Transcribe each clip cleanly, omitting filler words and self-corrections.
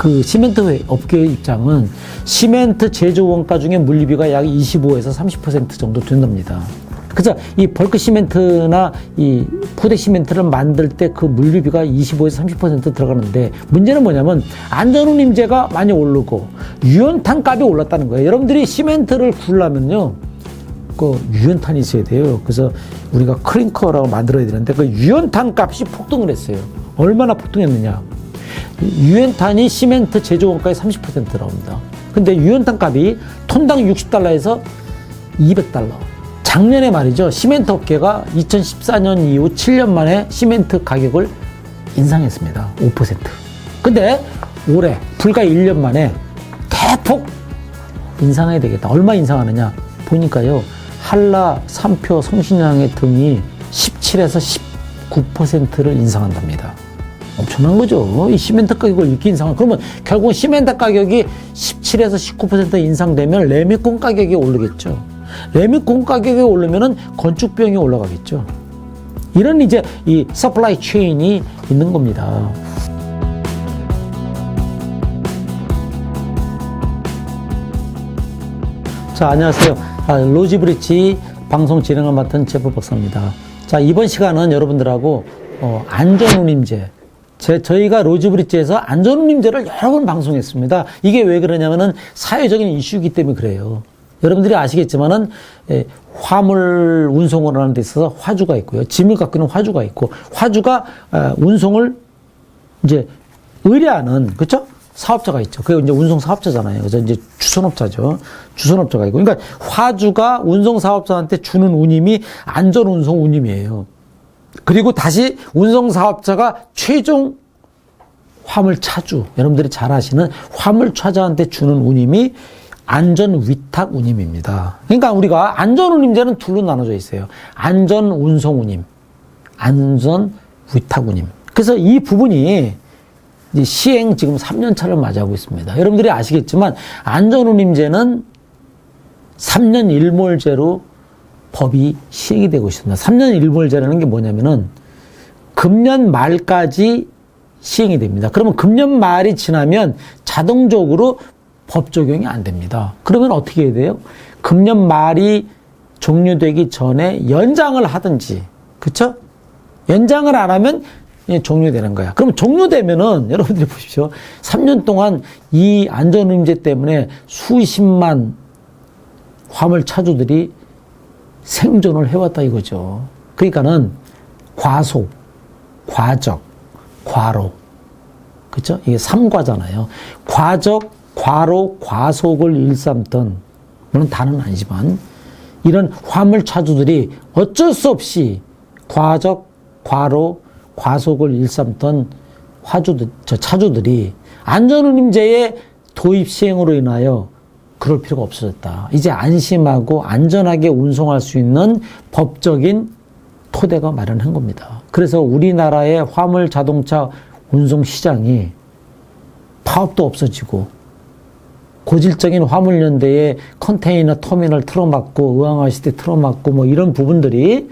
그 시멘트 업계의 입장은 시멘트 제조 원가 중에 물류비가 약 25에서 30% 정도 된답니다. 그래서 이 벌크 시멘트나 이 포대 시멘트를 만들 때 그 물류비가 25에서 30% 들어가는데, 문제는 뭐냐면 안전운임제가 많이 오르고 유연탄 값이 올랐다는 거예요. 여러분들이 시멘트를 구우려면요, 그 유연탄이 있어야 돼요. 그래서 우리가 클링커라고 만들어야 되는데 그 유연탄 값이 폭등을 했어요. 얼마나 폭등했느냐? 유연탄이 시멘트 제조 원가의 30% 들어옵니다. 근데 유연탄 값이 톤당 60달러에서 200달러. 작년에 말이죠, 시멘트 업계가 2014년 이후 7년 만에 시멘트 가격을 인상했습니다. 5%. 근데 올해 불과 1년 만에 대폭 인상해야 되겠다. 얼마 인상하느냐 보니까요, 한라, 삼표, 성신양의 등이 17에서 19%를 인상한답니다. 엄청난 거죠. 이 시멘트 가격을 이렇게 인상하면, 그러면 결국 시멘트 가격이 17에서 19% 인상되면 레미콘 가격이 오르겠죠. 레미콘 가격이 오르면은 건축 비용이 올라가겠죠. 이런 이제 이 서플라이 체인이 있는 겁니다. 자, 안녕하세요. 로지브릿지 방송 진행을 맡은 제프 박사입니다. 자, 이번 시간은 여러분들하고 안전운임제, 저희가 로지브릿지에서 안전운임제를 여러 번 방송했습니다. 이게 왜 그러냐면은 사회적인 이슈이기 때문에 그래요. 여러분들이 아시겠지만은 화물 운송을 하는 데 있어서 화주가 있고요. 짐을 갖고 있는 화주가 있고, 화주가 운송을 이제 의뢰하는, 그렇죠? 사업자가 있죠. 그게 이제 운송 사업자잖아요. 그래서 이제 주선업자죠. 주선업자가 있고. 그러니까 화주가 운송 사업자한테 주는 운임이 안전 운송 운임이에요. 그리고 다시 운송 사업자가 최종 화물 차주, 여러분들이 잘 아시는 화물 차주한테 주는 운임이 안전 위탁 운임입니다. 그러니까 우리가 안전 운임제는 둘로 나눠져 있어요. 안전 운송 운임, 안전 위탁 운임. 그래서 이 부분이 이제 시행 지금 3년 차를 맞이하고 있습니다. 여러분들이 아시겠지만 안전 운임제는 3년 일몰제로 법이 시행이 되고 있습니다. 3년 일몰제라는 게 뭐냐면은 금년 말까지 시행이 됩니다. 그러면 금년 말이 지나면 자동적으로 법 적용이 안 됩니다. 그러면 어떻게 해야 돼요? 금년 말이 종료되기 전에 연장을 하든지, 그쵸? 연장을 안 하면 종료되는 거야. 그럼 종료되면은 여러분들이 보십시오. 3년 동안 이 안전운임제 때문에 수십만 화물 차주들이 생존을 해왔다 이거죠. 그러니까는 과속, 과적, 과로, 그쵸? 이게 3과잖아요. 과적, 과로, 과속을 일삼던, 물론 다는 아니지만, 이런 화물 차주들이 어쩔 수 없이 과적, 과로, 과속을 일삼던 차주들이 안전운임제의 도입 시행으로 인하여 그럴 필요가 없어졌다. 이제 안심하고 안전하게 운송할 수 있는 법적인 토대가 마련한 겁니다. 그래서 우리나라의 화물 자동차 운송 시장이 파업도 없어지고, 고질적인 화물연대의 컨테이너 터미널 틀어막고, 의왕화시대 틀어막고, 뭐 이런 부분들이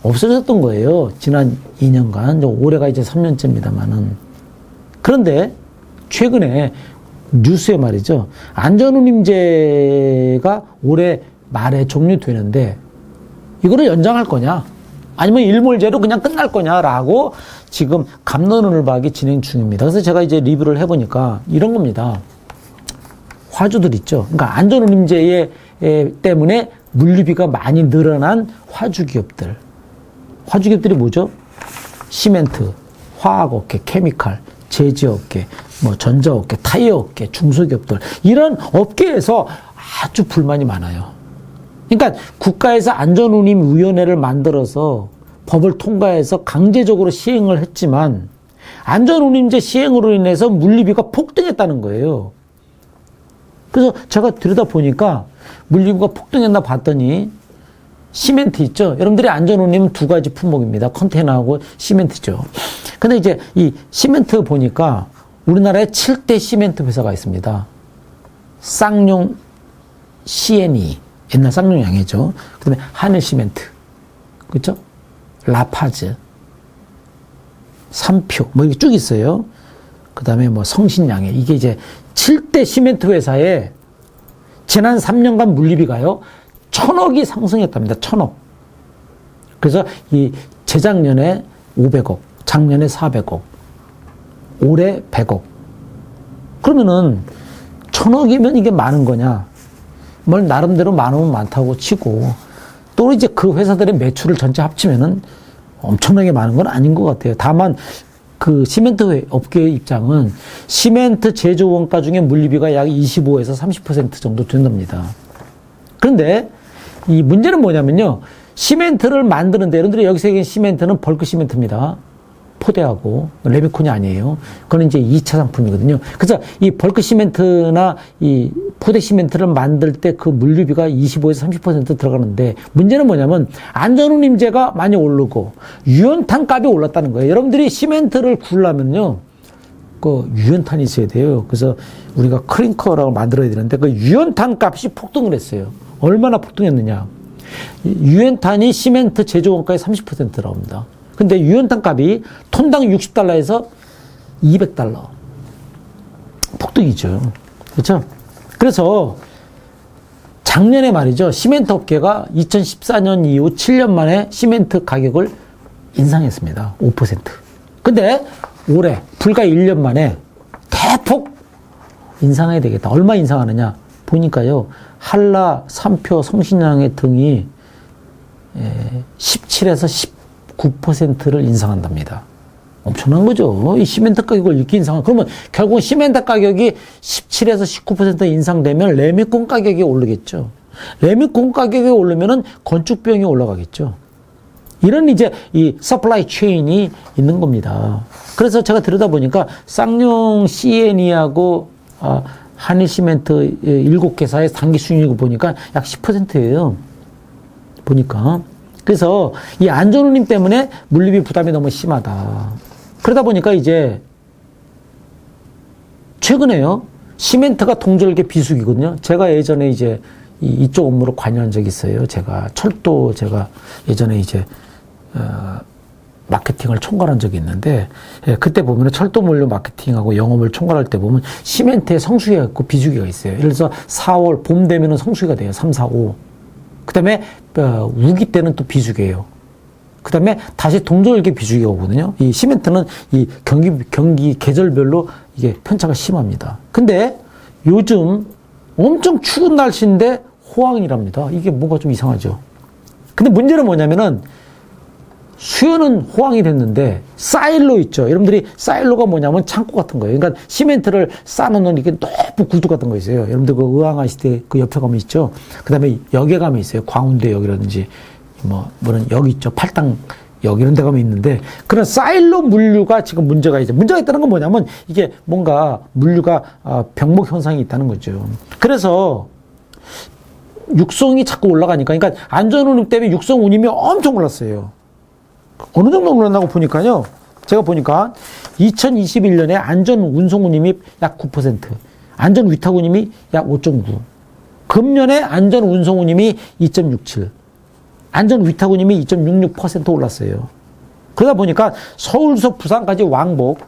없어졌던 거예요. 지난 2년간. 올해가 이제 3년째입니다만은. 그런데 최근에 뉴스에 말이죠, 안전운임제가 올해 말에 종료되는데 이거를 연장할 거냐, 아니면 일몰제로 그냥 끝날 거냐라고 지금 갑론을박이 진행 중입니다. 그래서 제가 이제 리뷰를 해보니까 이런 겁니다. 화주들 있죠. 그러니까 안전운임제 때문에 물류비가 많이 늘어난 화주기업들. 화주기업들이 뭐죠? 시멘트, 화학업계, 케미칼, 제지업계, 뭐 전자업계, 타이어업계, 중소기업들, 이런 업계에서 아주 불만이 많아요. 그러니까 국가에서 안전운임위원회를 만들어서 법을 통과해서 강제적으로 시행을 했지만 안전운임제 시행으로 인해서 물류비가 폭등했다는 거예요. 그래서 제가 들여다보니까 물류비가 폭등했나 봤더니 시멘트 있죠? 여러분들이 안전운임은 두 가지 품목입니다. 컨테이너하고 시멘트죠. 근데 이제 이 시멘트 보니까 우리나라에 7대 시멘트 회사가 있습니다. 쌍용 CNE, 옛날 쌍용 양해죠. 그 다음에 하늘시멘트, 그렇죠? 라파즈, 삼표, 뭐 이렇게 쭉 있어요. 그 다음에 뭐 성신양해. 이게 이제 7대 시멘트 회사에 지난 3년간 물류비가요, 1,000억이 상승했답니다. 1,000억. 그래서 이 재작년에 500억, 작년에 400억, 올해 100억. 그러면은 1,000억이면 이게 많은 거냐? 뭘 나름대로 많으면 많다고 치고, 또 이제 그 회사들의 매출을 전체 합치면은 엄청나게 많은 건 아닌 것 같아요. 다만 그 시멘트 업계의 입장은 시멘트 제조 원가 중에 물류비가 약 25에서 30% 정도 된답니다. 그런데 이 문제는 뭐냐면요, 시멘트를 만드는데, 여러분들이 여기서 얘기한 시멘트는 벌크 시멘트입니다. 포대하고 레미콘이 아니에요. 그건 이제 2차 상품이거든요. 그래서 이 벌크 시멘트나 이 포대 시멘트를 만들 때 그 물류비가 25에서 30% 들어가는데, 문제는 뭐냐면 안전운임제가 많이 오르고 유연탄 값이 올랐다는 거예요. 여러분들이 시멘트를 구우려면요, 그 유연탄이 있어야 돼요. 그래서 우리가 클링커라고 만들어야 되는데 그 유연탄 값이 폭등을 했어요. 얼마나 폭등했느냐? 유연탄이 시멘트 제조 원가의 30% 들어갑니다. 근데 유연탄 값이 톤당 60달러에서 200달러. 폭등이죠. 그렇죠? 그래서 작년에 말이죠, 시멘트 업계가 2014년 이후 7년 만에 시멘트 가격을 인상했습니다. 5%. 근데 올해 불과 1년 만에 대폭 인상해야 되겠다. 얼마 인상하느냐? 보니까요, 한라, 삼표, 성신양의 등이 17에서 19%를 인상한답니다. 엄청난 거죠. 이 시멘트 가격을 이렇게 인상하면, 그러면 결국 시멘트 가격이 17에서 19% 인상되면 레미콘 가격이 오르겠죠. 레미콘 가격이 오르면은 건축 비용이 올라가겠죠. 이런 이제 이 서플라이 체인이 있는 겁니다. 그래서 제가 들여다보니까 쌍용 CNE하고 한일 시멘트 7개사의 단기 순이익을 보니까 약 10%예요. 보니까. 그래서 이 안전운임 때문에 물류비 부담이 너무 심하다. 그러다 보니까 이제 최근에요, 시멘트가 동절계 비수기거든요. 제가 예전에 이제 이쪽 업무로 관여한 적이 있어요. 제가 예전에 이제 마케팅을 총괄한 적이 있는데, 그때 보면 철도 물류 마케팅하고 영업을 총괄할 때 보면 시멘트에 성수기가 있고 비수기가 있어요. 예를 들어서 4월 봄 되면은 성수기가 돼요. 3, 4, 5. 그 다음에 우기 때는 또 비수기예요. 그 다음에 다시 동절기 비수기가 오거든요. 이 시멘트는 이 경기 계절별로 이게 편차가 심합니다. 근데 요즘 엄청 추운 날씨인데 호황이랍니다. 이게 뭔가 좀 이상하죠. 근데 문제는 뭐냐면은 수요는 호황이 됐는데 사일로 있죠. 여러분들이 사일로가 뭐냐면 창고 같은 거예요. 그러니까 시멘트를 쌓아놓는 이게 높은 구두 같은 거 있어요. 여러분들 그 의왕아시대 그 옆에 가면 있죠. 그 다음에 역에 가면 있어요. 광운대역이라든지 뭐는 역 있죠. 팔당역 이런 데 가면 있는데, 그런 사일로 물류가 지금 문제가 있다는 건 뭐냐면 이게 뭔가 물류가 병목 현상이 있다는 거죠. 그래서 육성이 자꾸 올라가니까, 그러니까 안전운임 때문에 육성 운임이 엄청 올랐어요. 어느 정도 올랐나고 보니까요, 제가 보니까 2021년에 안전 운송 운임이 약 9%, 안전 위탁 운임이 약 5.9%, 금년에 안전 운송 운임이 2.67%, 안전 위탁 운임이 2.66% 올랐어요. 그러다 보니까 서울서 부산까지 왕복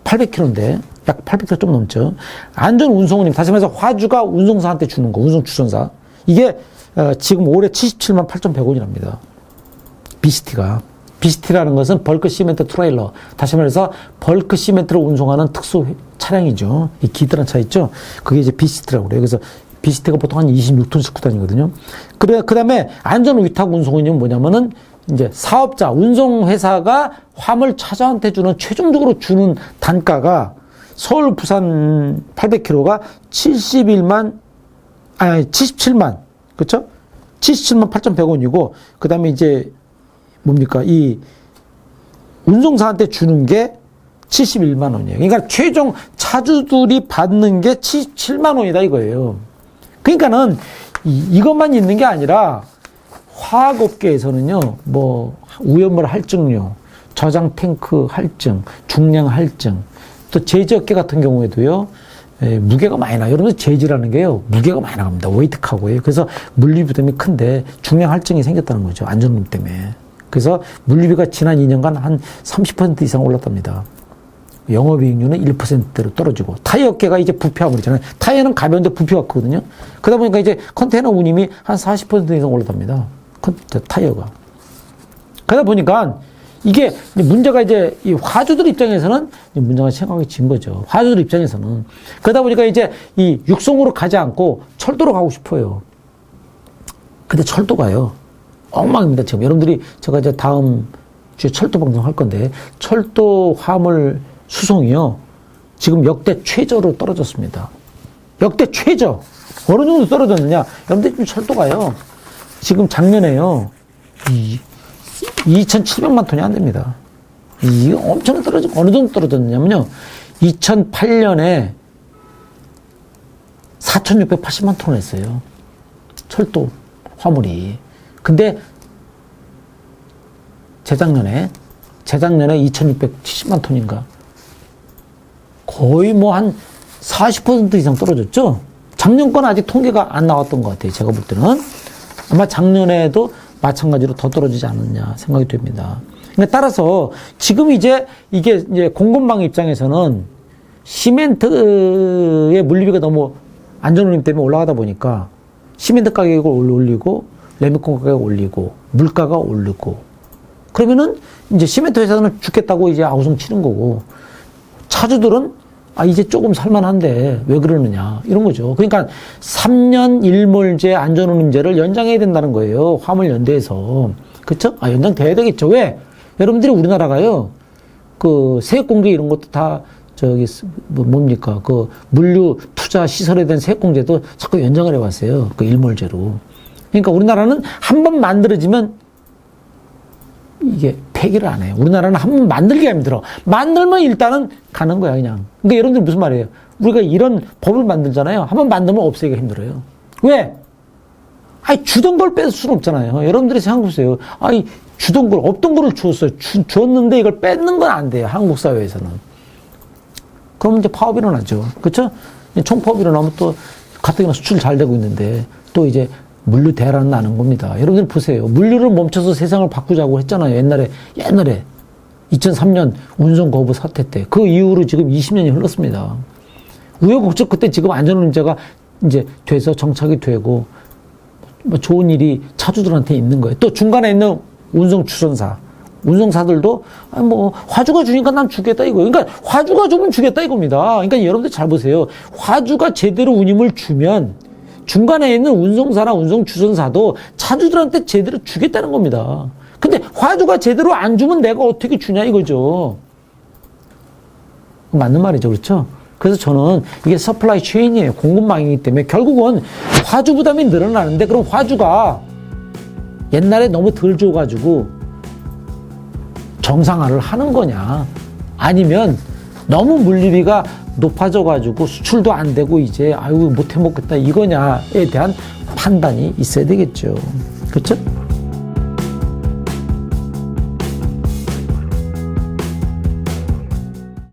800km인데, 약 800km 좀 넘죠. 안전 운송 운임, 다시 말해서 화주가 운송사한테 주는 거, 운송 주선사. 이게 지금 올해 77만 8,100원이랍니다. BCT라는 것은 벌크 시멘트 트레일러. 다시 말해서 벌크 시멘트를 운송하는 특수 차량이죠. 이 기드란 차 있죠? 그게 이제 BCT라고 그래요. 그래서 BCT가 보통 한 26톤 싣고 다니거든요. 그 다음에 안전 위탁 운송은요, 뭐냐면은 이제 사업자, 운송회사가 화물 차주한테 주는, 최종적으로 주는 단가가 서울, 부산 800km가 77만, 그쵸? 77만 8,100원이고, 그 다음에 이제 뭡니까? 이 운송사한테 주는 게 71만 원이에요. 그러니까 최종 차주들이 받는 게 77만 원이다 이거예요. 그러니까는 이것만 있는 게 아니라 화학업계에서는요, 뭐 우연물 할증료, 저장 탱크 할증, 중량 할증, 또 제지업계 같은 경우에도요, 무게가 많이 나요. 여러분들 제지라는 게요, 무게가 많이 나갑니다. 웨이트카고예요. 그래서 물류 부담이 큰데 중량 할증이 생겼다는 거죠. 안전운임 때문에. 그래서 물류비가 지난 2년간 한 30% 이상 올랐답니다. 영업이익률은 1%로 떨어지고, 타이어 업계가 이제 부패화물 있잖아요. 타이어는 가벼운데 부피가 크거든요. 그러다 보니까 이제 컨테이너 운임이 한 40% 이상 올라갑니다. 타이어가. 그러다 보니까 이게 문제가 이제 이 화주들 입장에서는 문제가 심각해진 거죠. 화주들 입장에서는. 그러다 보니까 이제 이 육성으로 가지 않고 철도로 가고 싶어요. 근데 철도가요, 엉망입니다. 지금 여러분들이 제가 이제 다음 주에 철도 방송 할 건데, 철도 화물 수송이요, 지금 역대 최저로 떨어졌습니다. 역대 최저. 어느 정도 떨어졌느냐? 여러분들 지금 철도가요, 지금 작년에요, 2,700만 톤이 안 됩니다. 이거 엄청 떨어지고, 어느 정도 떨어졌냐면요, 2008년에 4,680만 톤 했어요. 철도 화물이. 근데 재작년에 2,670만 톤인가? 거의 뭐 한 40% 이상 떨어졌죠? 작년 건 아직 통계가 안 나왔던 것 같아요. 제가 볼 때는. 아마 작년에도 마찬가지로 더 떨어지지 않았냐 생각이 됩니다. 그러니까 따라서 지금 이제 이게 이제 공급망 입장에서는 시멘트의 물류비가 너무 안전운임 때문에 올라가다 보니까 시멘트 가격을 올리고 레미콘 가격을 올리고 물가가 오르고, 그러면은 이제 시멘트 회사는 죽겠다고 이제 아우성 치는 거고, 차주들은 이제 조금 살만한데 왜 그러느냐 이런 거죠. 그러니까 3년 일몰제 안전운임제를 연장해야 된다는 거예요. 화물연대에서. 그쵸? 연장돼야 되겠죠. 왜? 여러분들이 우리나라가요, 그 세액공제 이런 것도 다 뭡니까? 그 물류 투자 시설에 대한 세액공제도 자꾸 연장을 해왔어요. 그 일몰제로. 그러니까 우리나라는 한 번 만들어지면 이게 폐기를 안 해요. 우리나라는 한 번 만들기가 힘들어. 만들면 일단은 가는 거야, 그냥. 그러니까 여러분들 무슨 말이에요? 우리가 이런 법을 만들잖아요. 한 번 만들면 없애기가 힘들어요. 왜? 주던 걸 뺄 수는 없잖아요. 여러분들이 생각해보세요. 주던 걸, 없던 거를 주었어요. 줬는데 이걸 뺏는 건 안 돼요. 한국 사회에서는. 그러면 이제 파업이 일어나죠. 그쵸? 총파업이 일어나면 또 가뜩이나 수출 잘 되고 있는데 또 이제 물류 대란은 나는 겁니다. 여러분들 보세요. 물류를 멈춰서 세상을 바꾸자고 했잖아요. 옛날에 2003년 운송 거부 사태 때. 그 이후로 지금 20년이 흘렀습니다. 우여곡절 그때 지금 안전운임제가 이제 돼서 정착이 되고 뭐 좋은 일이 차주들한테 있는 거예요. 또 중간에 있는 운송사들도 뭐 화주가 주니까 난 주겠다 이거예요. 그러니까 화주가 주면 주겠다 이겁니다. 그러니까 여러분들 잘 보세요. 화주가 제대로 운임을 주면 중간에 있는 운송사나 운송주선사도 차주들한테 제대로 주겠다는 겁니다. 근데 화주가 제대로 안 주면 내가 어떻게 주냐 이거죠. 맞는 말이죠. 그렇죠? 그래서 저는 이게 서플라이 체인이에요. 공급망이기 때문에 결국은 화주 부담이 늘어나는데, 그럼 화주가 옛날에 너무 덜 줘가지고 정상화를 하는 거냐, 아니면 너무 물류비가 높아져가지고 수출도 안 되고 이제 못 해먹겠다 이거냐에 대한 판단이 있어야 되겠죠. 그렇죠?